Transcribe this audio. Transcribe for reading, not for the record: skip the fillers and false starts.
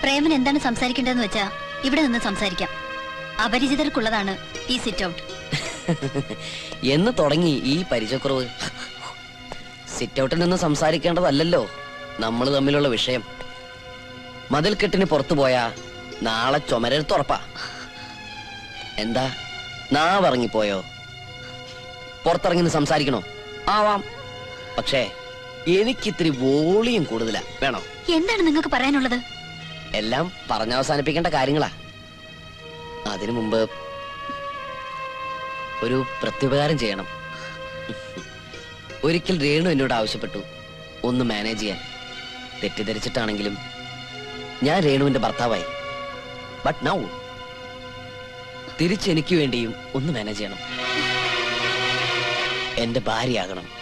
പ്രേമൻ എന്താണ് സംസാരിക്കേണ്ടതെന്ന് വെച്ചാ ഇവിടെ നിന്ന് സംസാരിക്കാം. അപരിചിതർക്കുള്ളതാണ് ഈ സിറ്റ് ഔട്ട്. എന്ന് തുടങ്ങി ഈ പരിചയക്കുറവ്? സിറ്റ് ഔട്ടിൽ നിന്ന് സംസാരിക്കേണ്ടതല്ലോ നമ്മൾ തമ്മിലുള്ള വിഷയം. മതിൽക്കെട്ടിന് പുറത്തു പോയാ നാളെ ചുമരെടുത്തുറപ്പാ. എന്താ നാവിറങ്ങിപ്പോയോ? പുറത്തിറങ്ങി സംസാരിക്കണോ? ആവാം. പക്ഷേ എനിക്കിത്തിരി വോളിയം കൂടുതലാ. വേണോ? എന്താണ് നിങ്ങൾക്ക് പറയാനുള്ളത്? എല്ലാം പറഞ്ഞവസാനിപ്പിക്കേണ്ട കാര്യങ്ങളാ. അതിനു മുമ്പ് ഒരു പ്രത്യുപകാരം ചെയ്യണം. ഒരിക്കൽ രേണു എന്നോട് ആവശ്യപ്പെട്ടു ഒന്ന് മാനേജ് ചെയ്യാൻ. തെറ്റിദ്ധരിച്ചിട്ടാണെങ്കിലും ഞാൻ രേണുവിന്റെ ഭർത്താവായി. ബട്ട് നൗ തിരിച്ചെനിക്ക് വേണ്ടിയും ഒന്ന് മാനേജ് ചെയ്യണം. എന്റെ ഭാര്യയാകണം.